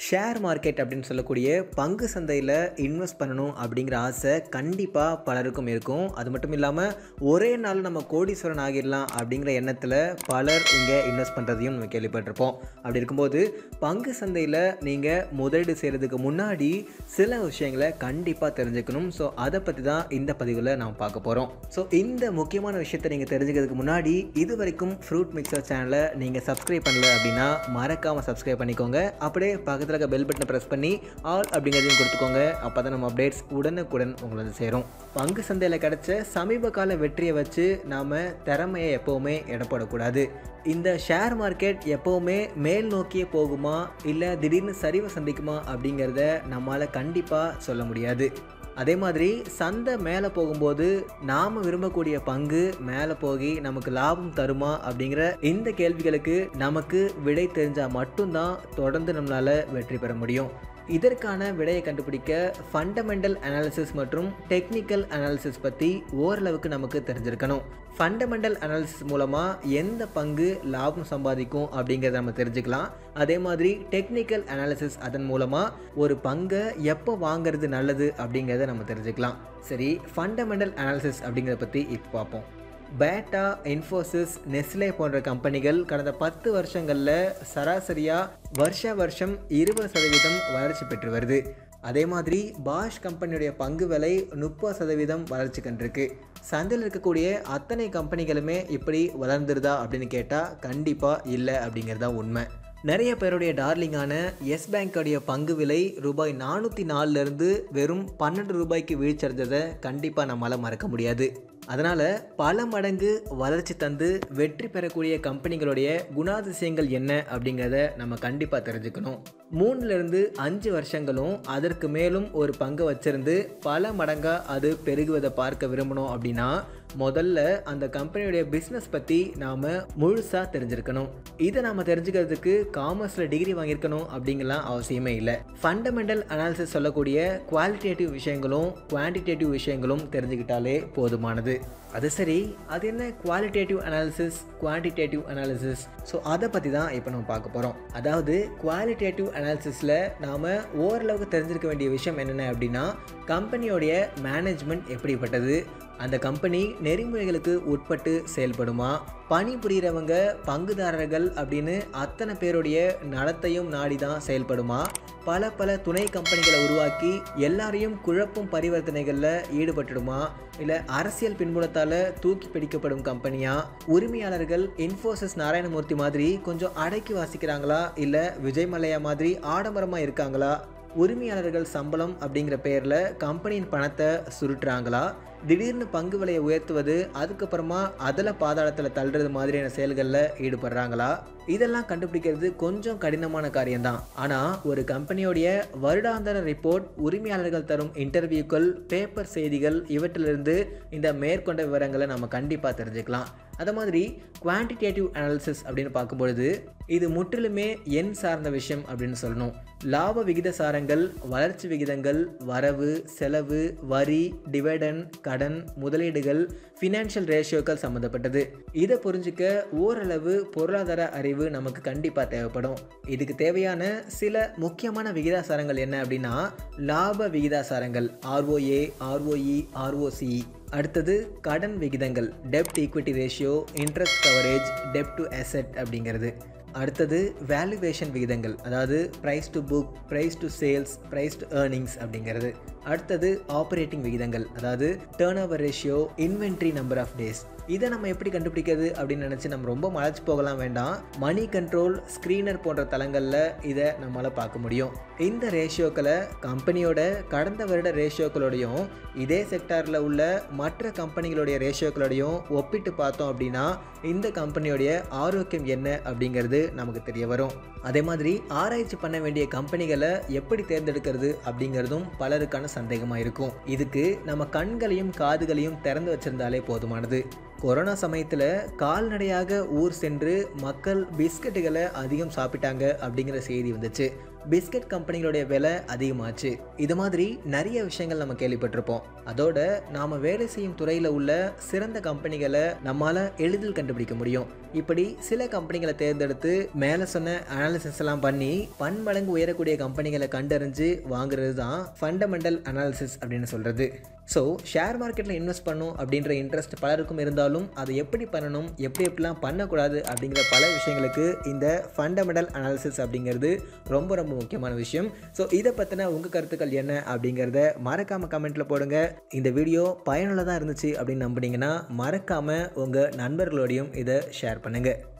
Share market அப்படின்னு சொல்லக்கூடிய பங்கு சந்தையில் இன்வெஸ்ட் பண்ணணும் அப்படிங்கிற ஆசை கண்டிப்பாக பலருக்கும் இருக்கும். அது மட்டும் இல்லாமல் ஒரே நாள் நம்ம கோடீஸ்வரன் ஆகிடலாம் அப்படிங்கிற எண்ணத்தில் பலர் இங்கே இன்வெஸ்ட் பண்ணுறதையும் நம்ம கேள்விப்பட்டிருப்போம். அப்படி இருக்கும்போது பங்கு சந்தையில் நீங்கள் முதலீடு செய்கிறதுக்கு முன்னாடி சில விஷயங்களை கண்டிப்பாக தெரிஞ்சுக்கணும். ஸோ அதை பற்றி தான் இந்த பதிவில் நாம் பார்க்க போகிறோம். ஸோ இந்த முக்கியமான விஷயத்தை நீங்கள் தெரிஞ்சுக்கிறதுக்கு முன்னாடி இது வரைக்கும் ஃப்ரூட் மிக்சர் சேனலை நீங்கள் சப்ஸ்கிரைப் பண்ணல அப்படின்னா மறக்காமல் சப்ஸ்கிரைப் பண்ணிக்கோங்க. அப்படியே பக்கத்தில் இருக்க பெல் பட்டனை ப்ரெஸ் பண்ணி ஆல் அப்படிங்கிறதையும் கொடுத்துக்கோங்க. அப்போ தான் நம்ம அப்டேட்ஸ் உடனுக்குடன் உங்களுக்கு சேரும். பங்கு சந்தையில் கிடைச்ச சமீப கால வெற்றியை வச்சு நாம் திறமையை எப்போவுமே எடப்படக்கூடாது. இந்த ஷேர் மார்க்கெட் எப்போவுமே மேல் நோக்கியே போகுமா இல்லை திடீர்னு சரிவை சந்திக்குமா அப்படிங்கிறத நம்மளால் கண்டிப்பாக சொல்ல முடியாது. அதே மாதிரி சந்தை மேலே போகும்போது நாம் விரும்பக்கூடிய பங்கு மேலே போய் நமக்கு லாபம் தருமா அப்படிங்கிற இந்த கேள்விகளுக்கு நமக்கு விடை தெரிஞ்சால் மட்டும்தான் தொடர்ந்து நம்மளால் வெற்றி பெற முடியும். இதற்கான விடையை கண்டுபிடிக்க ஃபண்டமெண்டல் அனாலிசிஸ் மற்றும் டெக்னிக்கல் அனாலிசிஸ் பற்றி ஓரளவுக்கு நமக்கு தெரிஞ்சிருக்கணும். ஃபண்டமெண்டல் அனாலிசிஸ் மூலமாக எந்த பங்கு லாபம் சம்பாதிக்கும் அப்படிங்கிறத நம்ம தெரிஞ்சுக்கலாம். அதே மாதிரி டெக்னிக்கல் அனாலிசிஸ் அதன் மூலமாக ஒரு பங்கை எப்போ வாங்கிறது நல்லது அப்படிங்கிறத நம்ம தெரிஞ்சுக்கலாம். சரி, ஃபண்டமெண்டல் அனாலிசிஸ் அப்படிங்கிறத பற்றி இப்போ பார்ப்போம். பேட்டா, இன்ஃபோசிஸ், நெஸ்லே போன்ற கம்பெனிகள் கடந்த 10 வருஷங்களில் சராசரியாக வருஷம் 20% வளர்ச்சி பெற்று வருது. அதே மாதிரி பாஷ் கம்பெனியுடைய பங்கு விலை 30% வளர்ச்சி கண்டிருக்கு. சந்தையில் இருக்கக்கூடிய அத்தனை கம்பெனிகளுமே இப்படி வளர்ந்துருதா அப்படின்னு கேட்டால் கண்டிப்பாக இல்லை அப்படிங்கிறதா உண்மை. நிறைய பேருடைய டார்லிங்கான எஸ் பேங்கோடைய பங்கு விலை ரூபாய் 404 வெறும் 12 ரூபாய்க்கு வீழ்ச்சடைஞ்சதை கண்டிப்பாக நம்மளால் மறக்க முடியாது. அதனால் பல மடங்கு வளர்ச்சி தந்து வெற்றி பெறக்கூடிய கம்பெனிகளுடைய குணாதிசயங்கள் என்ன அப்படிங்கிறத நம்ம கண்டிப்பாக தெரிஞ்சுக்கணும். 3 to 5 வருஷங்களும் அதற்கு மேலும் ஒரு பங்கு வச்சிருந்து பல மடங்காக அது பெருகுவதை பார்க்க விரும்பணும் அப்படின்னா முதல்ல அந்த கம்பெனியுடைய பிஸ்னஸ் பற்றி நாம் முழுசாக தெரிஞ்சிருக்கணும். இதை நாம் தெரிஞ்சுக்கிறதுக்கு காமர்ஸில் டிகிரி வாங்கியிருக்கணும் அப்படிங்கலாம் அவசியமே இல்லை. ஃபண்டமெண்டல் அனாலிசிஸ் சொல்லக்கூடிய குவாலிட்டேட்டிவ் விஷயங்களும் குவான்டிடேட்டிவ் விஷயங்களும் தெரிஞ்சுக்கிட்டாலே போதுமானது. அது சரி, அது என்ன qualitative analysis, quantitative analysis? So அதை பற்றி தான் இப்போ நம்ம பார்க்க போகிறோம். அதாவது குவாலிட்டேட்டிவ் அனாலிசிஸில் நாம் ஓரளவுக்கு தெரிஞ்சிருக்க வேண்டிய விஷயம் என்னென்ன அப்படின்னா, கம்பெனியோடைய மேனேஜ்மெண்ட் எப்படிப்பட்டது, அந்த கம்பெனி நெறிமுறைகளுக்கு உட்பட்டு செயல்படுமா, பணிபுரிகிறவங்க பங்குதாரர்கள் அப்படின்னு அத்தனை பேருடைய நடத்தையும் நாடி தான் செயல்படுமா, பல துணை கம்பெனிகளை உருவாக்கி எல்லாரையும் குழப்பும் பரிவர்த்தனைகளில் ஈடுபட்டுடுமா, இல்லை அரசியல் பின்புலத்தால் தூக்கி பிடிக்கப்படும் கம்பெனியா, உரிமையாளர்கள் இன்ஃபோசிஸ் நாராயணமூர்த்தி மாதிரி கொஞ்சம் அடக்கி வாசிக்கிறாங்களா, இல்லை விஜய் மல்லையா மாதிரி ஆடம்பரமாக இருக்காங்களா, உரிமையாளர்கள் சம்பளம் அப்படிங்கிற பேரில் கம்பெனியின் பணத்தை சுருட்டுறாங்களா, திடீர்னு பங்கு விலையை உயர்த்துவது அதுக்கப்புறமா அதில் பாதாளத்தில் தள்ளுறது மாதிரியான செயல்களில் ஈடுபடுறாங்களா, இதெல்லாம் கண்டுபிடிக்கிறது கொஞ்சம் கடினமான காரியம்தான். ஆனால் ஒரு கம்பெனியோடைய வருடாந்திர ரிப்போர்ட், உரிமையாளர்கள் தரும் இன்டர்வியூக்கள், பேப்பர் செய்திகள் இவற்றிலிருந்து இந்த மேற்கொண்ட விவரங்களை நம்ம கண்டிப்பாக தெரிஞ்சுக்கலாம். அது மாதிரி குவான்டிடேட்டிவ் அனாலிசிஸ் அப்படின்னு பார்க்கும்பொழுது இது முற்றிலுமே எண் சார்ந்த விஷயம் அப்படின்னு சொல்லணும். லாப விகிதசாரங்கள், வளர்ச்சி விகிதங்கள், வரவு செலவு, வரி, டிவிடெண்ட், கடன், முதலீடுகள், ஃபினான்ஷியல் ரேஷியோக்கள் சம்மந்தப்பட்டது. இதை புரிஞ்சுக்க ஓரளவு பொருளாதார அறிவு நமக்கு கண்டிப்பாக தேவைப்படும். இதுக்கு தேவையான சில முக்கியமான விகிதாசாரங்கள் என்ன அப்படின்னா, லாப விகிதாசாரங்கள் ROA, ROE, ROCE. அடுத்தது கடன் விகிதங்கள், டெப்ட் equity ratio, interest coverage, dept to asset அப்படிங்கிறது. அடுத்தது வேல்யூவேஷன் விகிதங்கள், அதாவது price to book, price to sales, price to earnings அப்படிங்கிறது. அடுத்தது ஆப்ரேட்டிங் விகிதங்கள், அதாவது turn over ratio, inventory number of days. இதை நம்ம எப்படி கண்டுபிடிக்கிறது அப்படின்னு நினச்சி நம்ம ரொம்ப மலைச்சு போகலாம் வேண்டாம். மணி கண்ட்ரோல், ஸ்க்ரீனர் போன்ற தளங்களில் இதை நம்மளால் பார்க்க முடியும். இந்த ரேஷியோக்களை கம்பெனியோட கடந்த வருட ரேஷியோக்களோடையும் இதே செக்டாரில் உள்ள மற்ற கம்பெனிகளுடைய ரேஷியோக்களோடையும் ஒப்பிட்டு பார்த்தோம் அப்படின்னா இந்த கம்பெனியோடைய ஆரோக்கியம் என்ன அப்படிங்கிறது நமக்கு தெரிய வரும். அதே மாதிரி ஆராய்ச்சி பண்ண வேண்டிய கம்பெனிகளை எப்படி தேர்ந்தெடுக்கிறது அப்படிங்கிறதும் பலருக்கான சந்தேகமாக இருக்கும். இதுக்கு நம்ம கண்களையும் காதுகளையும் திறந்து வச்சிருந்தாலே போதுமானது. கொரோனா சமயத்தில் கால்நடையாக ஊர் சென்று மக்கள் பிஸ்கட்டுகளை அதிகம் சாப்பிட்டாங்க அப்படிங்கிற செய்தி வந்துச்சு. பிஸ்கட் கம்பெனிகளுடைய விலை அதிகமாச்சு. இது மாதிரி நிறைய விஷயங்கள் நம்ம கேள்விப்பட்டிருப்போம். அதோட நாம் வேலை செய்யும் துறையில் உள்ள சிறந்த கம்பெனிகளை நம்மளால் எளிதில் கண்டுபிடிக்க முடியும். இப்படி சில கம்பெனிகளை தேர்ந்தெடுத்து மேலே சொன்ன அனாலிசிஸ் எல்லாம் பண்ணி பன்மடங்கு உயரக்கூடிய கம்பெனிகளை கண்டறிஞ்சு வாங்குறது தான் ஃபண்டமெண்டல் அனாலிசிஸ் அப்படின்னு சொல்கிறது. ஸோ ஷேர் மார்க்கெட்டில் இன்வெஸ்ட் பண்ணணும் அப்படின்ற இன்ட்ரெஸ்ட் பலருக்கும் இருந்தாலும் அதை எப்படி பண்ணணும், எப்படிலாம் பண்ணக்கூடாது அப்படிங்கிற பல விஷயங்களுக்கு இந்த ஃபண்டமெண்டல் அனாலிசிஸ் அப்படிங்கிறது ரொம்ப ரொம்ப முக்கியமான விஷயம். ஸோ இதை பற்றின உங்கள் கருத்துக்கள் என்ன அப்படிங்கிறத மறக்காமல் கமெண்ட்டில் போடுங்க. இந்த வீடியோ பயனுள்ளதாக இருந்துச்சு அப்படின்னு நம்புனீங்கன்னா மறக்காமல் உங்கள் நண்பர்களோடையும் இதை ஷேர் பண்ணுங்கள்.